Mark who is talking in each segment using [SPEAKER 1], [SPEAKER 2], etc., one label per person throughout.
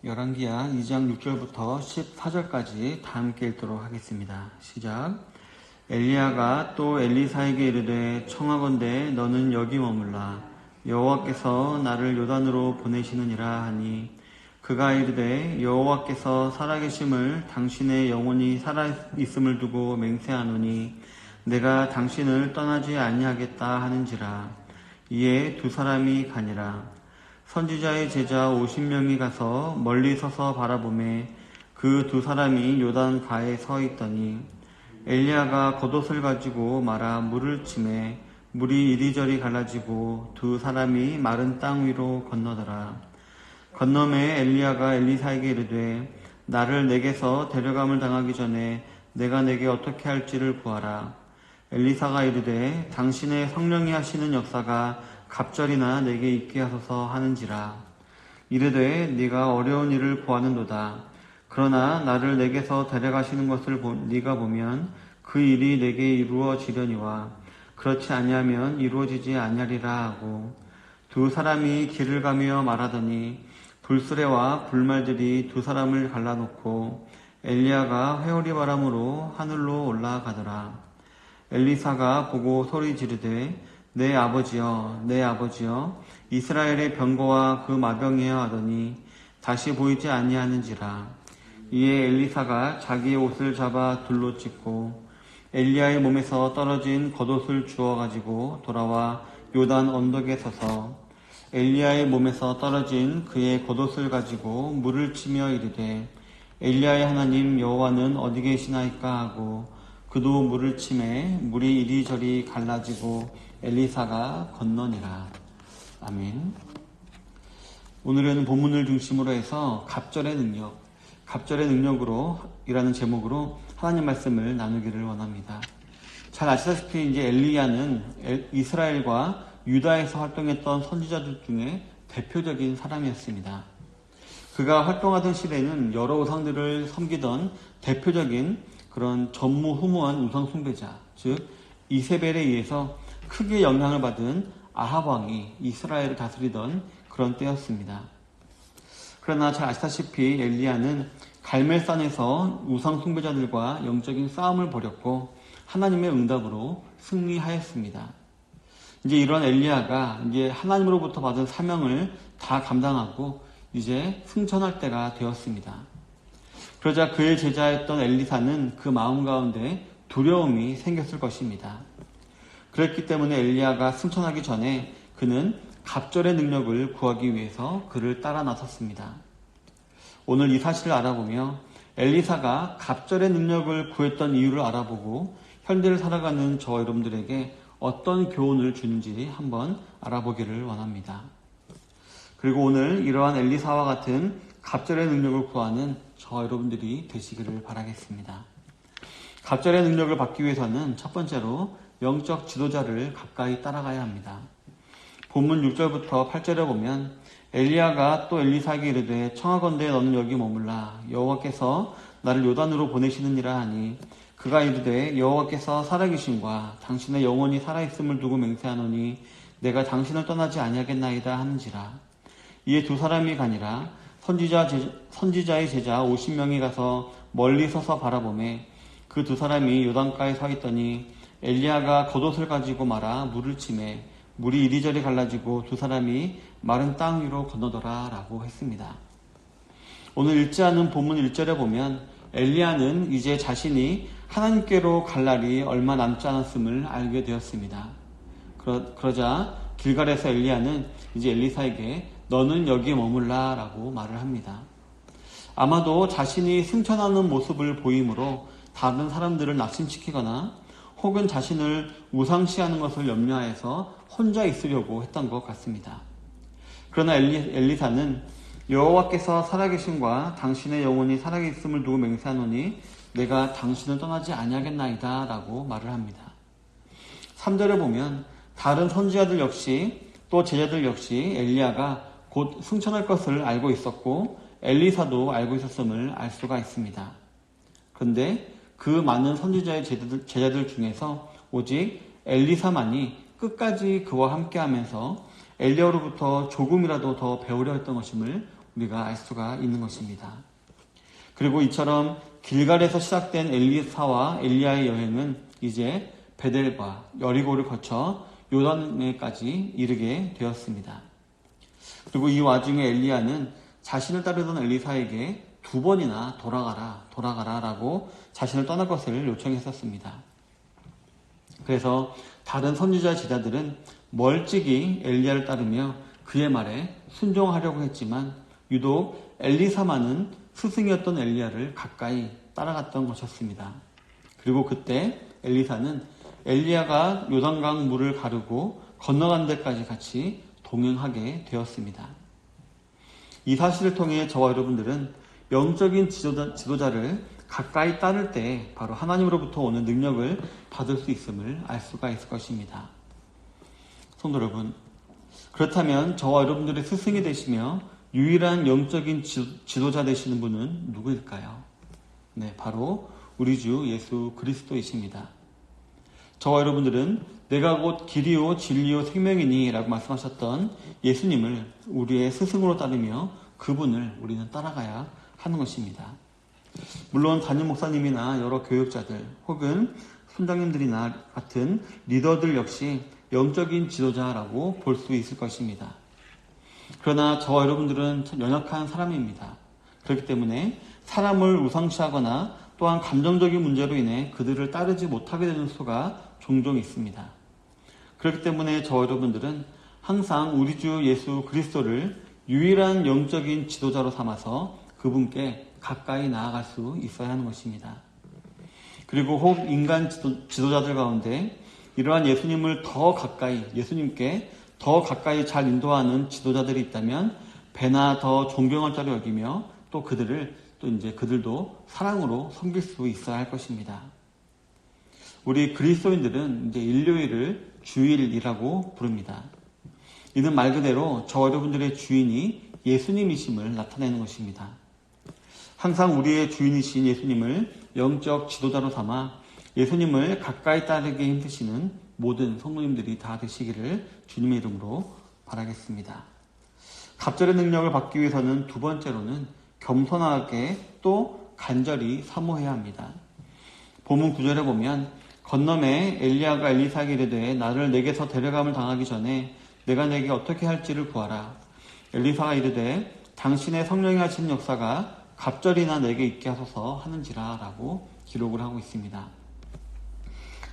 [SPEAKER 1] 열왕기하 2장 6절부터 14절까지 다 함께 읽도록 하겠습니다. 시작. 엘리야가 또 엘리사에게 이르되 청하건대 너는 여기 머물라. 여호와께서 나를 요단으로 보내시느니라 하니 그가 이르되 여호와께서 살아계심을 당신의 영혼이 살아있음을 두고 맹세하노니 내가 당신을 떠나지 아니하겠다 하는지라. 이에 두 사람이 가니라. 선지자의 제자 50명이 가서 멀리 서서 바라보매 그 두 사람이 요단 가에 서 있더니 엘리야가 겉옷을 가지고 말아 물을 치매 물이 이리저리 갈라지고 두 사람이 마른 땅 위로 건너더라. 건너매 엘리야가 엘리사에게 이르되 나를 내게서 데려감을 당하기 전에 내가 내게 어떻게 할지를 구하라. 엘리사가 이르되 당신의 성령이 하시는 역사가 갑절이나 내게 있게 하소서 하는지라. 이르되 네가 어려운 일을 구하는도다. 그러나 나를 내게서 데려가시는 것을 네가 보면 그 일이 내게 이루어지려니와 그렇지 아니하면 이루어지지 아니하리라 하고 두 사람이 길을 가며 말하더니 불수레와 불말들이 두 사람을 갈라놓고 엘리야가 회오리 바람으로 하늘로 올라가더라. 엘리사가 보고 소리 지르되 내 아버지여 내 아버지여 이스라엘의 병거와 그 마병이여 하더니 다시 보이지 아니하는지라. 이에 엘리사가 자기의 옷을 잡아 둘로 찢고 엘리야의 몸에서 떨어진 겉옷을 주워 가지고 돌아와 요단 언덕에 서서 엘리야의 몸에서 떨어진 그의 겉옷을 가지고 물을 치며 이르되 엘리야의 하나님 여호와는 어디 계시나이까 하고 그도 물을 치매 물이 이리저리 갈라지고 엘리사가 건너니라. 아멘. 오늘은 본문을 중심으로 해서 갑절의 능력으로 이라는 제목으로 하나님 말씀을 나누기를 원합니다. 잘 아시다시피 이제 엘리야는 이스라엘과 유다에서 활동했던 선지자들 중에 대표적인 사람이었습니다. 그가 활동하던 시대에는 여러 우상들을 섬기던 대표적인 그런 전무후무한 우상 숭배자, 즉 이세벨에 의해서 크게 영향을 받은 아합 왕이 이스라엘을 다스리던 그런 때였습니다. 그러나 잘 아시다시피 엘리야는 갈멜산에서 우상 숭배자들과 영적인 싸움을 벌였고 하나님의 응답으로 승리하였습니다. 이제 이런 엘리야가 이제 하나님으로부터 받은 사명을 다 감당하고 이제 승천할 때가 되었습니다. 그러자 그의 제자였던 엘리사는 그 마음 가운데 두려움이 생겼을 것입니다. 그랬기 때문에 엘리야가 승천하기 전에 그는 갑절의 능력을 구하기 위해서 그를 따라 나섰습니다. 오늘 이 사실을 알아보며 엘리사가 갑절의 능력을 구했던 이유를 알아보고 현대를 살아가는 저 여러분들에게 어떤 교훈을 주는지 한번 알아보기를 원합니다. 그리고 오늘 이러한 엘리사와 같은 갑절의 능력을 구하는 저 여러분들이 되시기를 바라겠습니다. 갑절의 능력을 받기 위해서는 첫 번째로 영적 지도자를 가까이 따라가야 합니다. 본문 6절부터 8절에 보면 엘리야가 또 엘리사에게 이르되 청하건대 너는 여기 머물라. 여호와께서 나를 요단으로 보내시느니라 하니 그가 이르되 여호와께서 살아계심과 당신의 영혼이 살아있음을 두고 맹세하노니 내가 당신을 떠나지 아니하겠나이다 하는지라. 이에 두 사람이 가니라. 선지자의 제자 50명이 가서 멀리 서서 바라보매 그 두 사람이 요단가에 서 있더니 엘리야가 겉옷을 가지고 말아 물을 치매 물이 이리저리 갈라지고 두 사람이 마른 땅 위로 건너더라 라고 했습니다. 오늘 읽지 않은 본문 1절에 보면 엘리야는 이제 자신이 하나님께로 갈 날이 얼마 남지 않았음을 알게 되었습니다. 그러자 길갈에서 엘리야는 이제 엘리사에게 너는 여기에 머물라 라고 말을 합니다. 아마도 자신이 승천하는 모습을 보이므로 다른 사람들을 낙심시키거나 혹은 자신을 우상시하는 것을 염려해서 혼자 있으려고 했던 것 같습니다. 그러나 엘리사는 여호와께서 살아계심과 당신의 영혼이 살아있음을 두고 맹세하노니 내가 당신을 떠나지 아니하겠나이다 라고 말을 합니다. 3절에 보면 다른 선지자들 역시 또 제자들 역시 엘리야가 곧 승천할 것을 알고 있었고 엘리사도 알고 있었음을 알 수가 있습니다. 그런데 그 많은 선지자의 제자들 중에서 오직 엘리사만이 끝까지 그와 함께하면서 엘리야로부터 조금이라도 더 배우려 했던 것임을 우리가 알 수가 있는 것입니다. 그리고 이처럼 길갈에서 시작된 엘리사와 엘리야의 여행은 이제 베델과 여리고를 거쳐 요단에까지 이르게 되었습니다. 그리고 이 와중에 엘리야는 자신을 따르던 엘리사에게 2번이나 돌아가라 라고 자신을 떠날 것을 요청했었습니다. 그래서 다른 선지자 제자들은 멀찍이 엘리야를 따르며 그의 말에 순종하려고 했지만 유독 엘리사만은 스승이었던 엘리야를 가까이 따라갔던 것이었습니다. 그리고 그때 엘리사는 엘리야가 요단강 물을 가르고 건너간 데까지 같이 동행하게 되었습니다. 이 사실을 통해 저와 여러분들은 영적인 지도자를 가까이 따를 때 바로 하나님으로부터 오는 능력을 받을 수 있음을 알 수가 있을 것입니다. 성도 여러분, 그렇다면 저와 여러분들의 스승이 되시며 유일한 영적인 지도자 되시는 분은 누구일까요? 네, 바로 우리 주 예수 그리스도이십니다. 저와 여러분들은 내가 곧 길이요 진리요 생명이니 라고 말씀하셨던 예수님을 우리의 스승으로 따르며 그분을 우리는 따라가야 하는 것입니다. 물론 담임 목사님이나 여러 교육자들 혹은 선장님들이나 같은 리더들 역시 영적인 지도자라고 볼 수 있을 것입니다. 그러나 저와 여러분들은 참 연약한 사람입니다. 그렇기 때문에 사람을 우상시하거나 또한 감정적인 문제로 인해 그들을 따르지 못하게 되는 수가 종종 있습니다. 그렇기 때문에 저와 여러분들은 항상 우리 주 예수 그리스도를 유일한 영적인 지도자로 삼아서 그분께 가까이 나아갈 수 있어야 하는 것입니다. 그리고 혹 인간 지도자들 가운데 이러한 예수님을 예수님께 더 가까이 잘 인도하는 지도자들이 있다면 배나 더 존경할 자로 여기며 또 그들도 사랑으로 섬길 수 있어야 할 것입니다. 우리 그리스도인들은 이제 일요일을 주일이라고 부릅니다. 이는 말 그대로 저 여러분들의 주인이 예수님이심을 나타내는 것입니다. 항상 우리의 주인이신 예수님을 영적 지도자로 삼아 예수님을 가까이 따르게 힘드시는 모든 성도님들이 다 되시기를 주님의 이름으로 바라겠습니다. 갑절의 능력을 받기 위해서는 두 번째로는 겸손하게 또 간절히 사모해야 합니다. 본문 9절에 보면 건너매 엘리야가 엘리사에게 이르되 나를 내게서 데려감을 당하기 전에 내가 내게 어떻게 할지를 구하라. 엘리사가 이르되 당신의 성령이 하시는 역사가 갑절이나 내게 있게 하소서 하는지라 라고 기록을 하고 있습니다.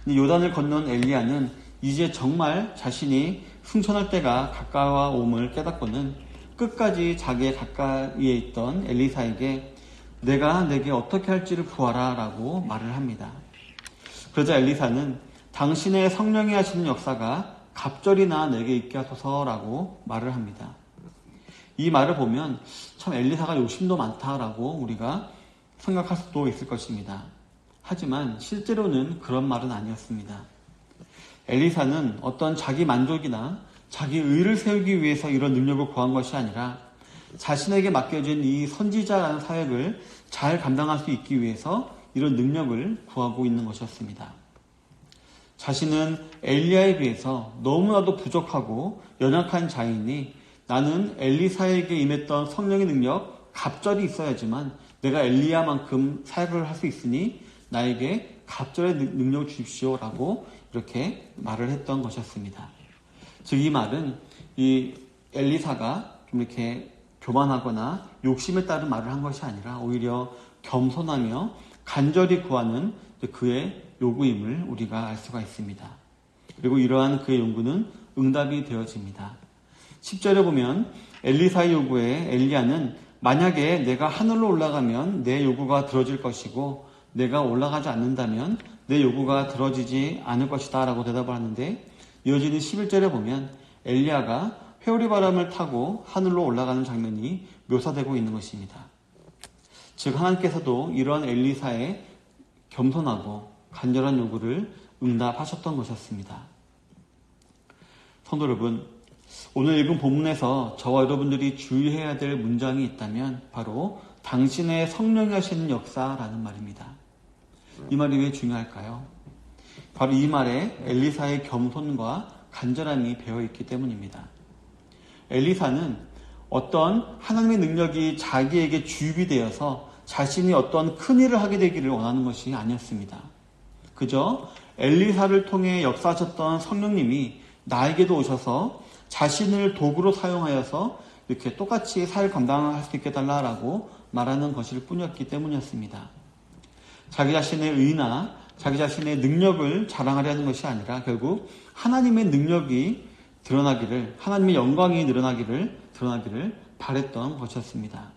[SPEAKER 1] 요단을 건넌 엘리야는 이제 정말 자신이 승천할 때가 가까워옴을 깨닫고는 끝까지 자기의 가까이에 있던 엘리사에게 내가 내게 어떻게 할지를 구하라 라고 말을 합니다. 그러자 엘리사는 당신의 성령이 하시는 역사가 갑절이나 내게 있게 하소서라고 말을 합니다. 이 말을 보면 참 엘리사가 욕심도 많다라고 우리가 생각할 수도 있을 것입니다. 하지만 실제로는 그런 말은 아니었습니다. 엘리사는 어떤 자기 만족이나 자기 의를 세우기 위해서 이런 능력을 구한 것이 아니라 자신에게 맡겨진 이 선지자라는 사역을 잘 감당할 수 있기 위해서 이런 능력을 구하고 있는 것이었습니다. 자신은 엘리야에 비해서 너무나도 부족하고 연약한 자이니 나는 엘리사에게 임했던 성령의 능력 갑절이 있어야지만 내가 엘리야만큼 사역을 할 수 있으니 나에게 갑절의 능력을 주십시오라고 이렇게 말을 했던 것이었습니다. 즉 이 말은 이 엘리사가 좀 이렇게 교만하거나 욕심에 따른 말을 한 것이 아니라 오히려 겸손하며 간절히 구하는 그의 요구임을 우리가 알 수가 있습니다. 그리고 이러한 그의 요구는 응답이 되어집니다. 10절에 보면 엘리사의 요구에 엘리야는 만약에 내가 하늘로 올라가면 내 요구가 들어질 것이고 내가 올라가지 않는다면 내 요구가 들어지지 않을 것이다 라고 대답을 하는데 이어지는 11절에 보면 엘리야가 회오리 바람을 타고 하늘로 올라가는 장면이 묘사되고 있는 것입니다. 즉 하나님께서도 이러한 엘리사의 겸손하고 간절한 요구를 응답하셨던 것이었습니다. 성도 여러분, 오늘 읽은 본문에서 저와 여러분들이 주의해야 될 문장이 있다면 바로 당신의 성령이 하시는 역사라는 말입니다. 이 말이 왜 중요할까요? 바로 이 말에 엘리사의 겸손과 간절함이 배어있기 때문입니다. 엘리사는 어떤 하나님의 능력이 자기에게 주입이 되어서 자신이 어떤 큰 일을 하게 되기를 원하는 것이 아니었습니다. 그저 엘리사를 통해 역사하셨던 성령님이 나에게도 오셔서 자신을 도구로 사용하여서 이렇게 똑같이 사역 감당할 수 있게 해달라고 말하는 것일 뿐이었기 때문이었습니다. 자기 자신의 의나 자기 자신의 능력을 자랑하려는 것이 아니라 결국 하나님의 능력이 드러나기를, 하나님의 영광이 드러나기를 바랬던 것이었습니다.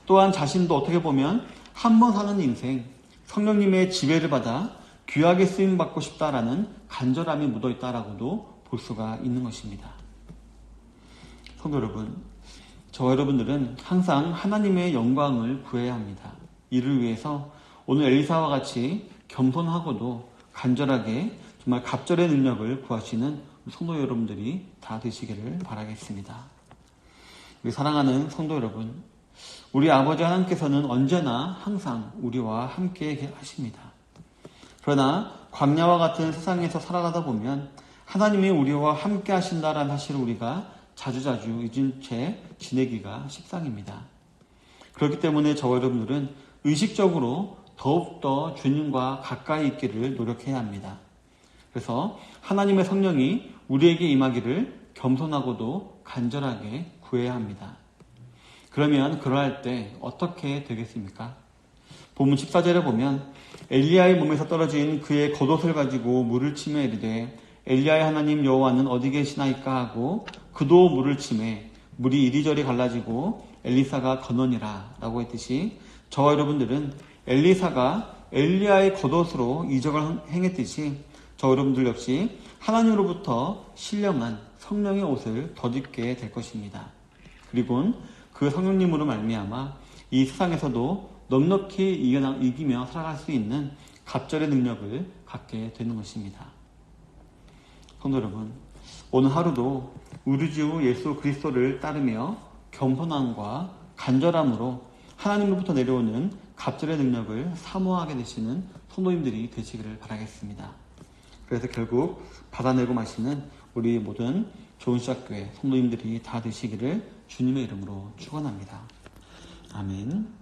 [SPEAKER 1] 또한 자신도 어떻게 보면 한 번 사는 인생, 성령님의 지배를 받아 귀하게 쓰임받고 싶다라는 간절함이 묻어있다라고도 볼 수가 있는 것입니다. 성도 여러분, 저와 여러분들은 항상 하나님의 영광을 구해야 합니다. 이를 위해서 오늘 엘리사와 같이 겸손하고도 간절하게 정말 갑절의 능력을 구하시는 성도 여러분들이 다 되시기를 바라겠습니다. 우리 사랑하는 성도 여러분, 우리 아버지 하나님께서는 언제나 항상 우리와 함께 하십니다. 그러나 광야와 같은 세상에서 살아가다 보면 하나님이 우리와 함께 하신다라는 사실을 우리가 자주자주 잊은 채 지내기가 식상입니다. 그렇기 때문에 저와 여러분들은 의식적으로 더욱더 주님과 가까이 있기를 노력해야 합니다. 그래서 하나님의 성령이 우리에게 임하기를 겸손하고도 간절하게 구해야 합니다. 그러면 그러할 때 어떻게 되겠습니까? 본문 14절에 보면 엘리야의 몸에서 떨어진 그의 겉옷을 가지고 물을 치며 이르되 엘리야의 하나님 여호와는 어디 계시나이까 하고 그도 물을 치매 물이 이리저리 갈라지고 엘리사가 건너니라 라고 했듯이 저와 여러분들은 엘리사가 엘리야의 겉옷으로 이적을 행했듯이 저 여러분들 역시 하나님으로부터 신령한 성령의 옷을 덧입게 될 것입니다. 그리고 그 성령님으로 말미암아 이 세상에서도 넉넉히 이기며 살아갈 수 있는 갑절의 능력을 갖게 되는 것입니다. 성도 여러분, 오늘 하루도 우리 주 예수 그리스도를 따르며 겸손함과 간절함으로 하나님으로부터 내려오는 갑절의 능력을 사모하게 되시는 성도님들이 되시기를 바라겠습니다. 그래서 결국 받아내고 마시는 우리 모든 좋은시작교회 성도님들이 다 되시기를 주님의 이름으로 축원합니다. 아멘.